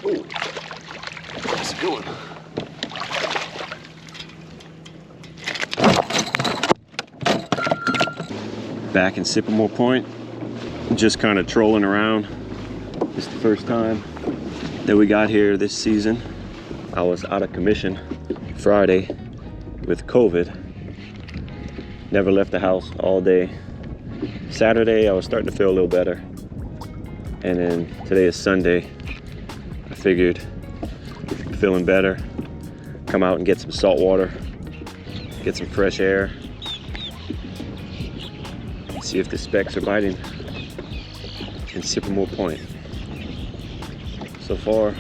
Ooh, that's a good one. Back in Cypremort Point, just kind of trolling around. It's the first time that we got here this season. I was out of commission Friday with COVID. Never left the house all day. Saturday, I was starting to feel a little better. And then today is Sunday. I figured, feeling better, come out and get some salt water, get some fresh air, see if the specks are biting in Cypremort Point. So far,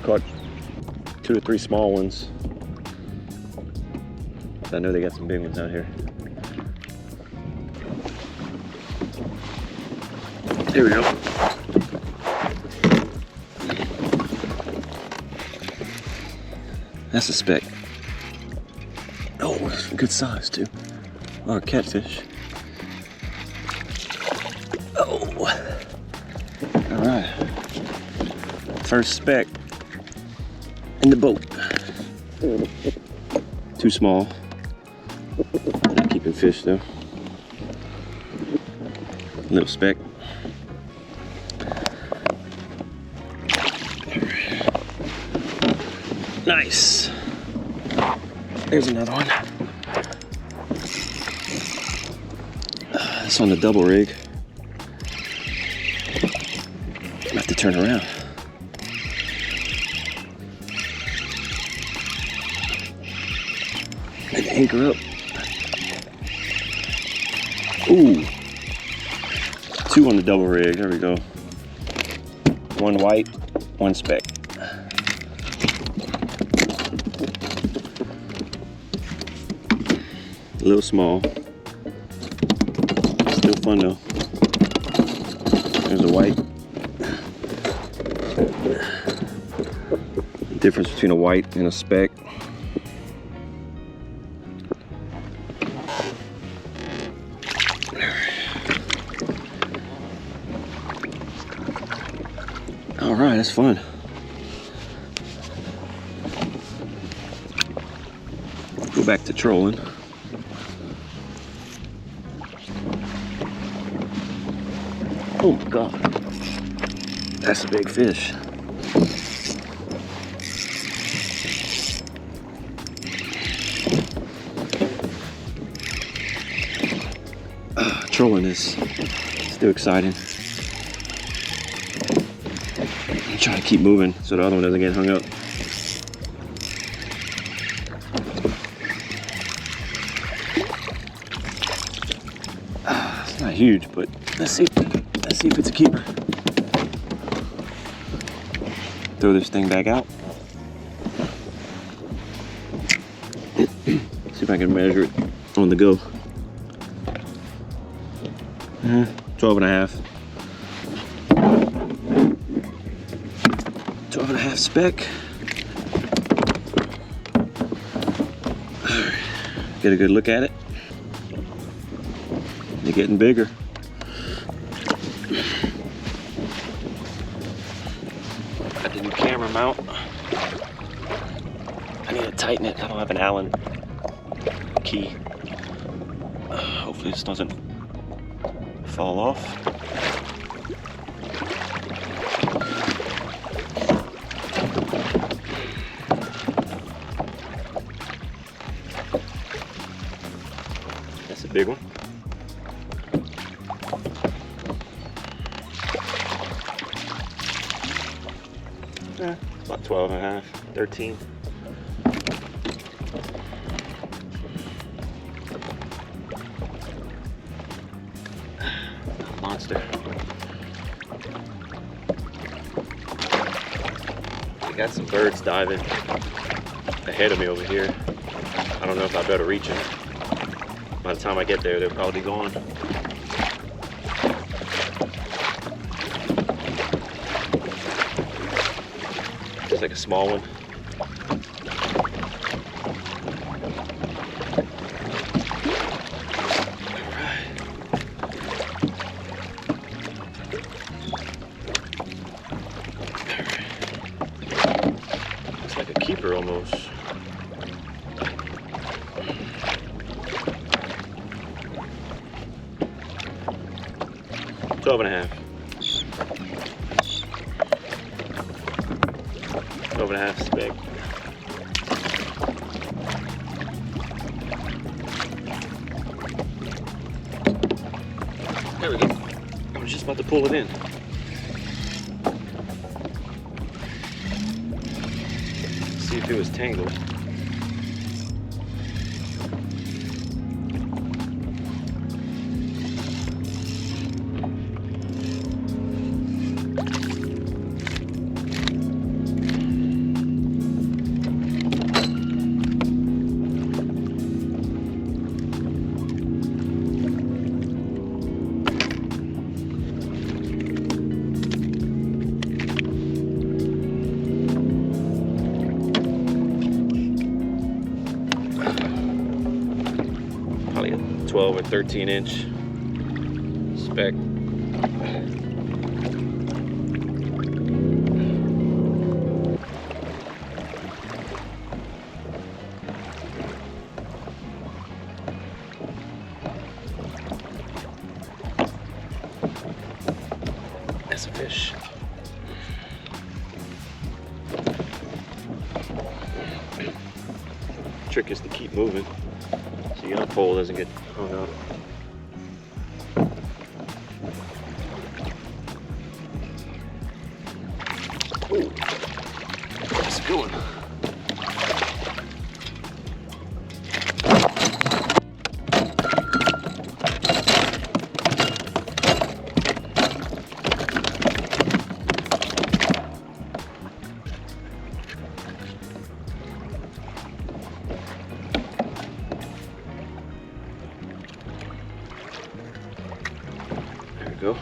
caught 2 or 3 small ones. I know they got some big ones out here. Here we go. That's a speck. Oh, it's a good size too. Or a catfish. Oh, all right. First speck in the boat. Too small. Not keeping fish though. Little speck. Nice. There's another one. It's on the double rig. I have to turn around. And anchor up. Ooh. 2 on the double rig. There we go. 1 white, 1 speck. A little small. Still fun though. There's a white. The difference between a white and a speck. All right, that's fun. Go back to trolling. Oh my God, that's a big fish. Trolling is still exciting. I'm trying to keep moving so the other one doesn't get hung up. It's not huge, but let's see if it's a keeper. Throw this thing back out. See if I can measure it on the go. 12 and a half. 12 and a half speck. Get a good look at it. They're getting bigger. Got the new camera mount. I need to tighten it. I don't have an Allen key. Hopefully this doesn't fall off. That's a big one. About 12 and a half, 13. Monster. We got some birds diving ahead of me over here. I don't know if I better reach them. By the time I get there, they'll probably be gone. Just like a small one. All right. like a keeper almost. $12.5. 12.5 spec. There we go. I was just about to pull it in. See if it was tangled. Probably a 12 or 13 inch spec. That's a fish. Trick is to keep moving so your pole doesn't get hung up. Ooh, that's a good one. Go.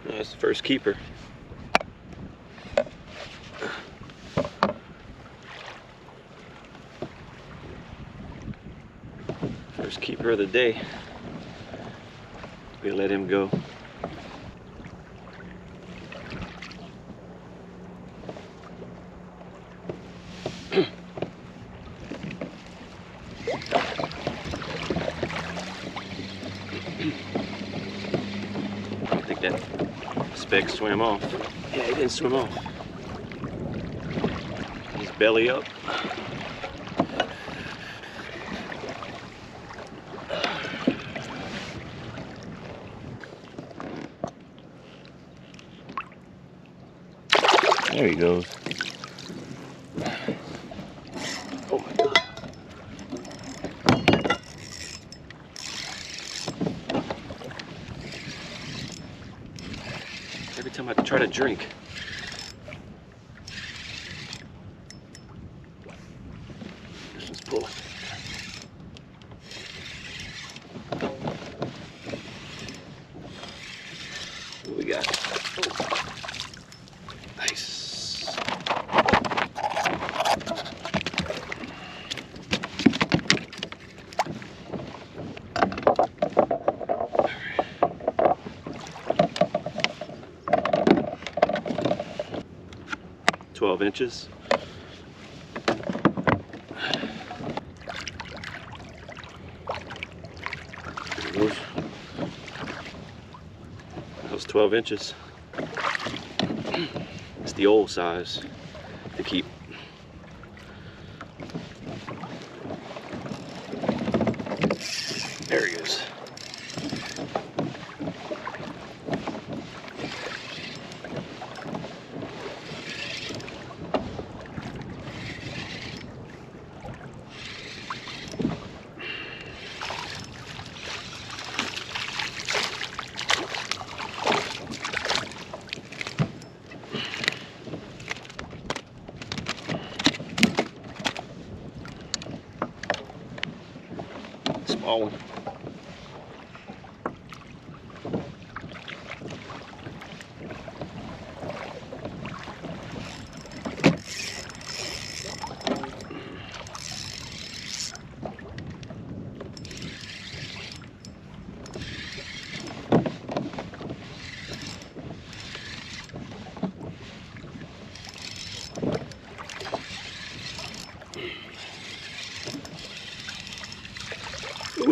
That's the first keeper. First keeper of the day. We'll let him go. I think that spec swam off. Yeah, he didn't swim off. He's belly up. There he goes. Oh my God. Every time I try to drink. This one's full. What we got? Oh. Nice. All right. 12 inches. That was 12 inches. It's the old size to keep. There he goes. Small one.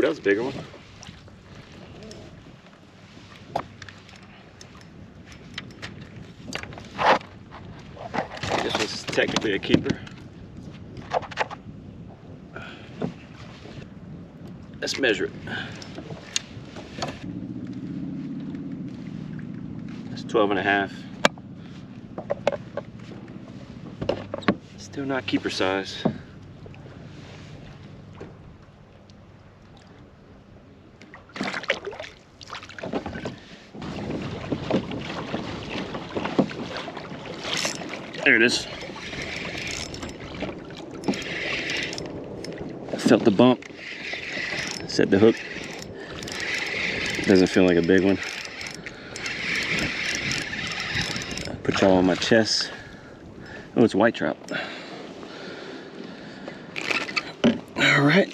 Ooh, that was a bigger one. This one's technically a keeper. Let's measure it. It's 12.5. Still not keeper size. There it is. I felt the bump. Set the hook. Doesn't feel like a big one. Put y'all on my chest. Oh, it's white trout. All right.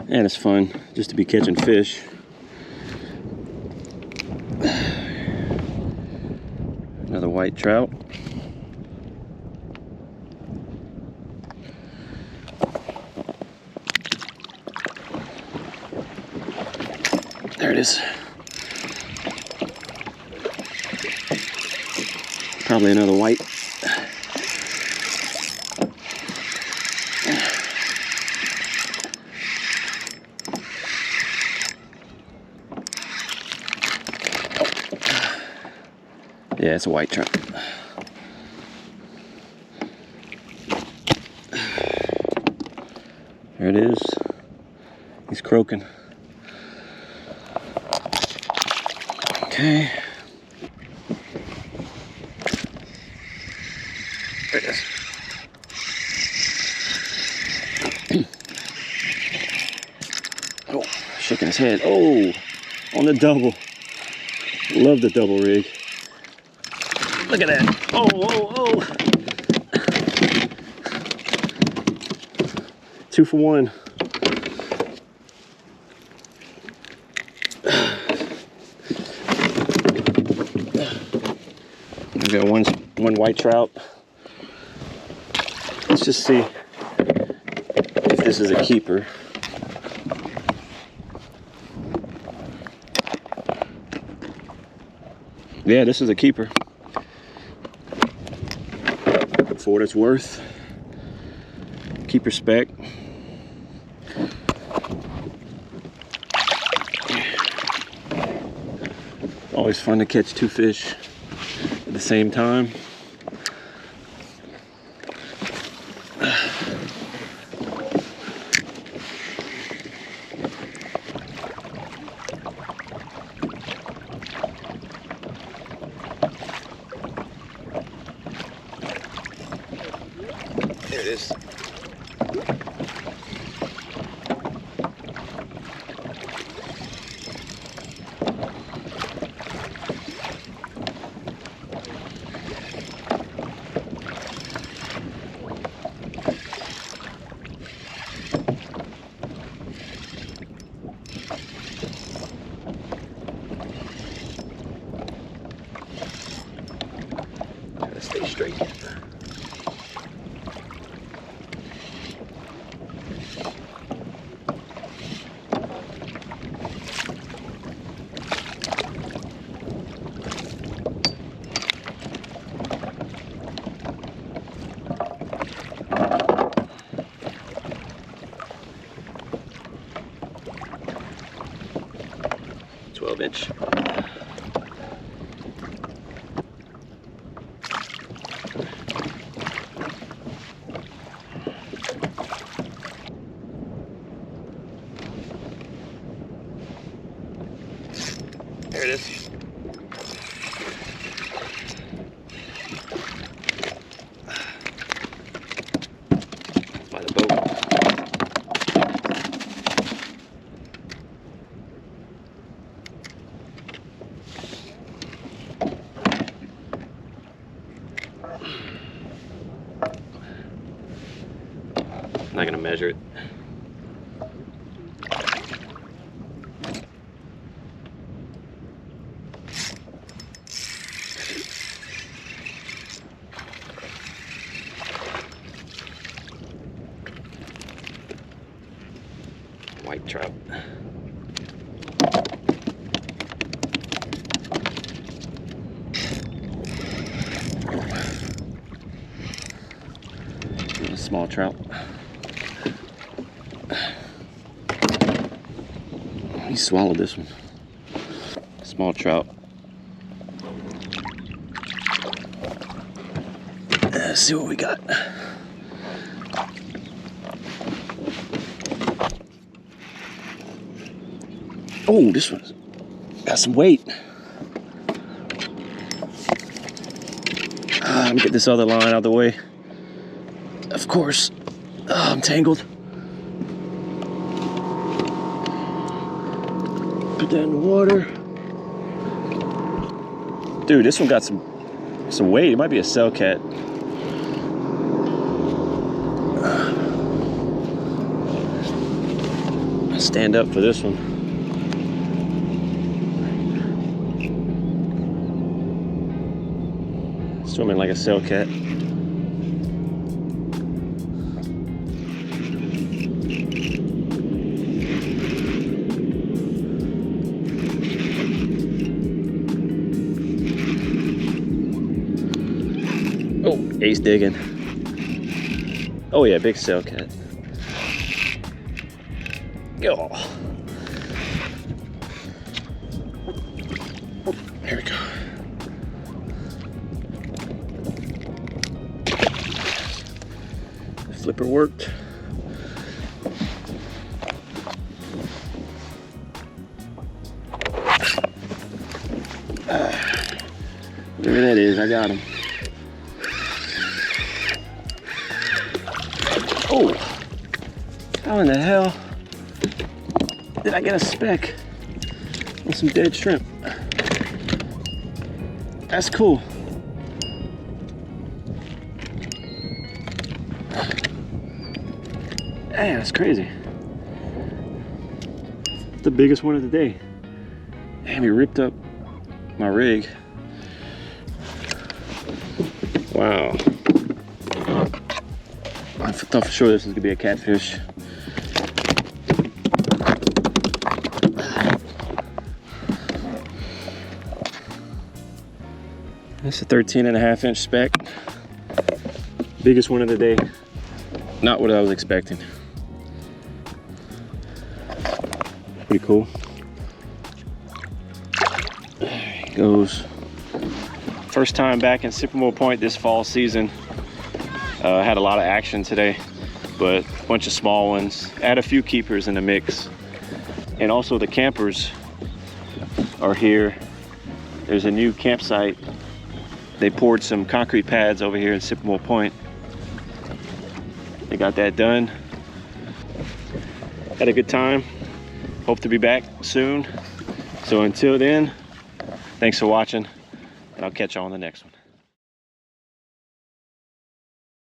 And it's fun just to be catching fish. Another white trout. There it is. Probably another white. Yeah, it's a white trout. There it is. He's croaking. Okay. There it is. Oh, shaking his head. Oh, on the double. Love the double rig. Look at that. Oh, oh, oh. 2 for 1. I've got one white trout. Let's just see if this is a keeper. Yeah, this is a keeper. For what it's worth, keeper spec. Always fun to catch 2 fish at the same time. There it is. Gotta stay straight. Inch. There it is. By the boat. I'm not gonna measure it. white trout. A small trout. He swallowed this one. Small trout. Let's see what we got. Oh, this one's got some weight. Let me get this other line out of the way. Of course. Oh, I'm tangled. Put that in the water. Dude, this one got some weight. It might be a cell cat. Stand up for this one. Swimming like a cell cat. Oh, ace digging. Oh yeah, big cell cat. Go. Here we go. Flipper worked. Whatever that is, I got him. Oh, how in the hell did I get a speck on some dead shrimp? That's cool. Man, that's crazy. It's the biggest one of the day. Damn, he ripped up my rig. Wow. I thought for sure this was gonna be a catfish. It's a 13.5-inch speck. Biggest one of the day. Not what I was expecting. Pretty cool. There he goes. First time back in Cypremort Point this fall season. Had a lot of action today, but a bunch of small ones. Add a few keepers in the mix. And also the campers are here. There's a new campsite. They poured some concrete pads over here in Cypremort Point. They got that done. Had a good time. Hope to be back soon. So until then, thanks for watching, and I'll catch you on the next one.